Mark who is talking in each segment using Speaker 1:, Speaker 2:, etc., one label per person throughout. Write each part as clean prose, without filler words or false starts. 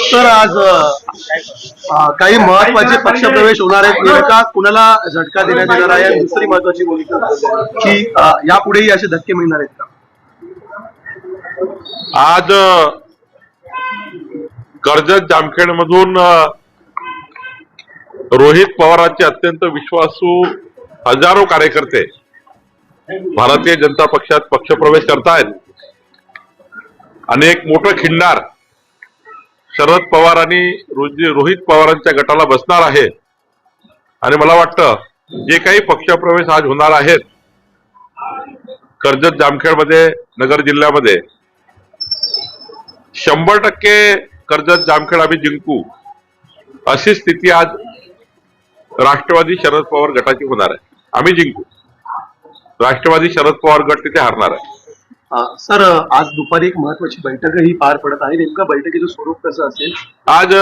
Speaker 1: Sir आज काही महत्वाचे पक्षप्रवेश होणार आहेत. नेमका कुणाला झटका देण्यात येणार आहे आणि दुसरी महत्वाची गोष्ट की यापुढेही असे धक्के मिळणार आहेत का?
Speaker 2: आज कर्जत जामखेड मधून रोहित पवारांचे अत्यंत विश्वासू हजारो कार्यकर्ते भारतीय जनता पक्षात पक्षप्रवेश करतायत आणि एक मोठं खिंडार शरद पवार आणि रोहित पवारांच्या गटाला बसणार आहे. आणि मला वाटतं जे काही पक्षप्रवेश आज होणार आहेत कर्जत जामखेडमध्ये, नगर जिल्ह्यामध्ये 100% कर्जत जामखेड आम्ही जिंकू अशी स्थिती आज राष्ट्रवादी शरद पवार गटाची होणार आहे. आम्ही जिंकू. राष्ट्रवादी शरद पवार गट तिथे हारणार आहे.
Speaker 1: सर आज दुपारी एक महत्वाची बैठकही पार पडत आहे. नेमकं बैठकीचं स्वरूप कसं असेल?
Speaker 2: आज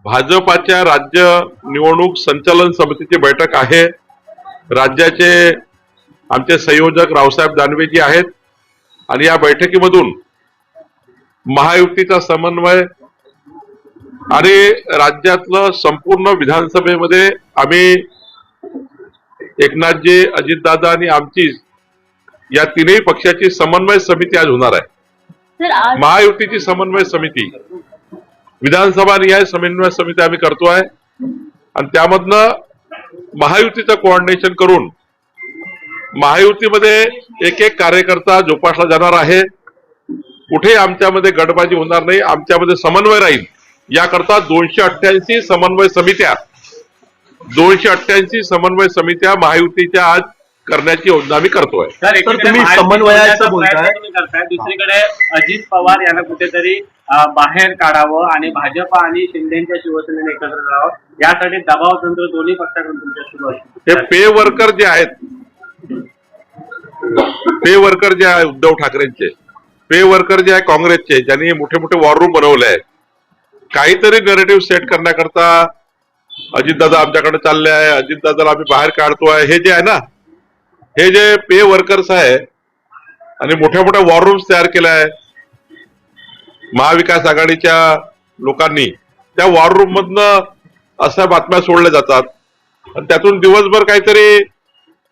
Speaker 2: भाजपाच्या राज्य निवडणूक संचालन समितीची बैठक आहे. राज्याचे आमचे संयोजक रावसाहेब दानवेजी आहेत आणि या बैठकीमधून महायुतीचा समन्वय आणि राज्यातलं संपूर्ण विधानसभेमध्ये आम्ही एकनाथजी, अजितदादा आणि आमची या तीनही पक्षाची समन्वय समिती आज होणार आहे. महायुतीची समन्वय समिती, विधानसभा निहाय समन्वय समिती आम्ही करतोय आणि त्यामधनं महायुतीचं कोऑर्डिनेशन करून महायुतीमध्ये एक एक कार्यकर्ता जोपासला जाणार आहे. कुठे आमच्यामध्ये गटबाजी होणार नाही, आमच्यामध्ये समन्वय राहील याकरता 288 समन्वय समित्या महायुतीच्या आज करण्याची योजना आम्ही करतोय.
Speaker 1: तुम्ही समन्वयाचं बोलताय,
Speaker 3: दुसरीकडे अजित पवार यांना कुठेतरी बाहेर काढावं आणि भाजप आणि शिंदेच्या शिवसेनेने एकत्र राहावं यासाठी दबाव तंत्र दोन्ही पक्षाकडून तुमच्या सुरू आहे.
Speaker 2: हे पे वर्कर जे आहेत उद्धव ठाकरेंचे पे वर्कर जे आहे काँग्रेसचे, ज्यांनी मोठे मोठे वॉर रूम बनवले आहेत, काहीतरी नरेटिव्ह सेट करण्याकरता अजितदादा आमच्याकडे चालले आहे, अजितदादाला आम्ही बाहेर काढतोय, हे जे आहे ना, हे जे पे वर्कर्स आहे आणि मोठ्या मोठ्या वॉर रूम्स तयार केल्या आहे महाविकास आघाडीच्या लोकांनी, त्या वॉर रूम मधनं अशा बातम्या सोडल्या जातात आणि त्यातून दिवसभर काहीतरी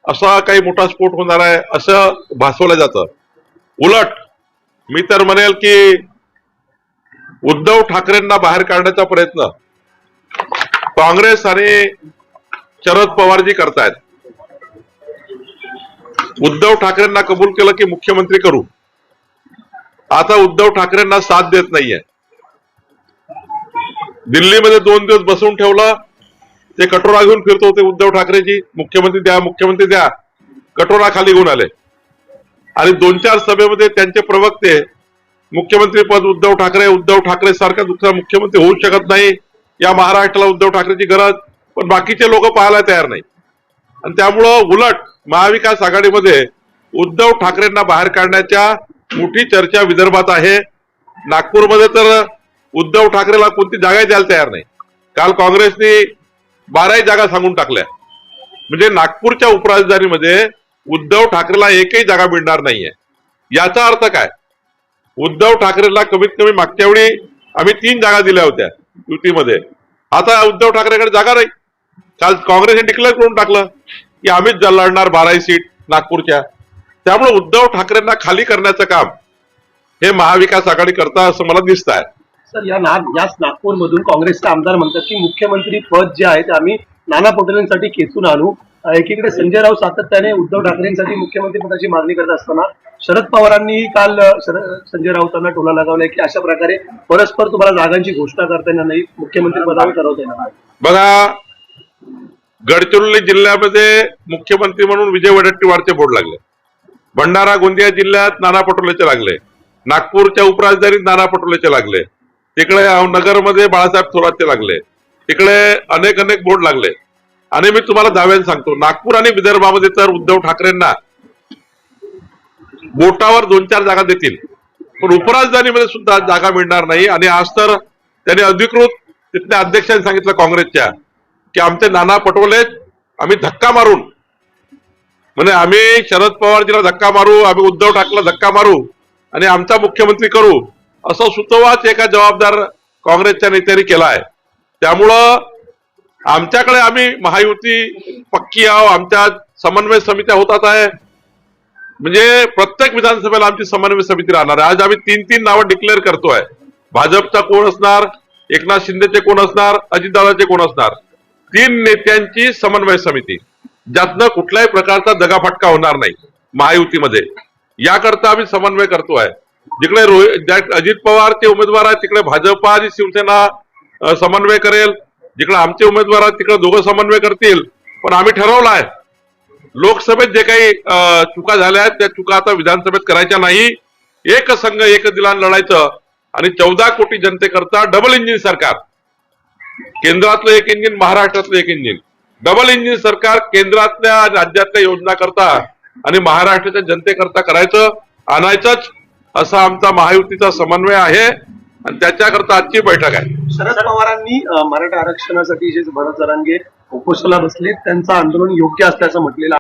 Speaker 2: असा काही मोठा स्फोट होणार आहे असं भासवलं जातं. उलट मी तर म्हणेल की उद्धव ठाकरेंना बाहेर काढण्याचा प्रयत्न काँग्रेस आणि शरद पवारजी करतायत. उद्धव ठाकरेंना कबूल केलं की मुख्यमंत्री करू. आता उद्धव ठाकरेंना साथ देत नाहीये. दिल्लीमध्ये 2 दिवस बसवून ठेवलं, ते कटोरा घेऊन फिरत होते उद्धव ठाकरेजी, मुख्यमंत्री द्या, कटोरा खाली घेऊन आले आणि 2-4 सभेमध्ये त्यांचे प्रवक्ते मुख्यमंत्री पद उद्धव ठाकरे सारखा दुसरा मुख्यमंत्री होऊ शकत नाही, या महाराष्ट्राला उद्धव ठाकरेची गरज, पण बाकीचे लोक पाहायला तयार नाही. आणि त्यामुळं उलट महाविकास आघाडीमध्ये उद्धव ठाकरेंना बाहेर काढण्याच्या मोठी चर्चा विदर्भात आहे. नागपूरमध्ये तर उद्धव ठाकरेला कोणती जागा द्यायला तयार नाही. काल काँग्रेसने 12 जागा सांगून टाकल्या. म्हणजे नागपूरच्या उपराजधानीमध्ये उद्धव ठाकरेला एकही जागा मिळणार नाहीये. याचा अर्थ काय? उद्धव ठाकरेला कमीत कमी मागच्या वेळी आम्ही 3 जागा दिल्या होत्या युतीमध्ये, आता उद्धव ठाकरेकडे जागा नाही. काल काँग्रेसने डिक्लेअर करून टाकलं की आम्हीच लढणार 12 सीट नागपूरच्या. त्यामुळे उद्धव ठाकरेंना खाली करण्याचं काम हे महाविकास आघाडी करता असं मला दिसत आहे.
Speaker 1: सर याच नागपूरमधून काँग्रेसचे आमदार म्हणतात की मुख्यमंत्री पद जे आहे ते आम्ही नाना पटोलेंसाठी खेचून आणू. एकीकडे संजय राऊत सातत्याने उद्धव ठाकरेंसाठी मुख्यमंत्री पदाची मागणी करत असताना शरद पवारांनी काल संजय राऊतांना टोला लगावलाय की अशा प्रकारे परस्पर तुम्हाला जागांची घोषणा करता येणार नाही, मुख्यमंत्री पदावर ठरवता येणार नाही.
Speaker 2: बघा, गडचिरोली जिल्ह्यामध्ये मुख्यमंत्री म्हणून विजय वडेट्टीवारचे बोर्ड लागले, भंडारा गोंदिया जिल्ह्यात नाना पटोलेचे लागले, नागपूरच्या उपराजधानीत नाना पटोलेचे लागले, तिकडे नगरमध्ये बाळासाहेब थोरातचे लागले, तिकडे अनेक बोर्ड लागले. आणि मी तुम्हाला दाव्याने सांगतो, नागपूर आणि विदर्भामध्ये तर उद्धव ठाकरेंना बोटावर 2-4 जागा देतील, पण उपराजधानीमध्ये सुद्धा जागा मिळणार नाही. आणि आज तर त्यांनी अधिकृत तिथल्या अध्यक्षांनी सांगितलं काँग्रेसच्या की आमचे नाना पटोले आम्ही धक्का मारून, म्हणजे आम्ही शरद पवारजीला धक्का मारू, आम्ही उद्धव ठाकरेला धक्का मारू आणि आमचा मुख्यमंत्री करू, असं सुतोवाच एका जबाबदार काँग्रेसच्या नेत्यांनी केला आहे. त्यामुळं आमच्याकडे आम्ही महायुती पक्की आहो, आमच्या समन्वय समित्या होतात आहे. म्हणजे प्रत्येक विधानसभेला आमची समन्वय समिती राहणार आहे. आज आम्ही 3 नावं डिक्लेअर करतोय. भाजपचा कोण असणार, एकनाथ शिंदेचे कोण असणार, अजितदादाचे कोण असणार. 3 नेत्यांची समन्वय समिती, ज्यातनं कुठल्याही प्रकारचा दगाफटका होणार नाही महायुतीमध्ये. याकरता आम्ही समन्वय करतोय. जिकडे अजित पवारचे उमेदवार आहेत तिकडे भाजप आणि शिवसेना समन्वय करेल, जिकडे आमचे उमेदवार आहेत तिकडे दोघं समन्वय करतील. पण आम्ही ठरवलं आहे लोकसभेत जे काही चुका झाल्या आहेत त्या चुका आता विधानसभेत करायच्या नाही. एक संघ एक दिलान लढायचं आणि 14 कोटी जनतेकरता डबल इंजिन सरकार, केंद्रातलं एक इंजिन, महाराष्ट्रातलं एक इंजिन, डबल इंजिन सरकार केंद्रातल्या राज्यातल्या योजना करता आणि महाराष्ट्राच्या जनतेकरता करायचं, आणायचंच, असा आमचा महायुतीचा समन्वय आहे आणि त्याच्याकरता आजची बैठक आहे.
Speaker 1: शरद पवारांनी मराठा आरक्षणासाठी जे भरत जरांगे उपोषणाला बसले त्यांचं आंदोलन योग्य असल्याचं म्हटलेलं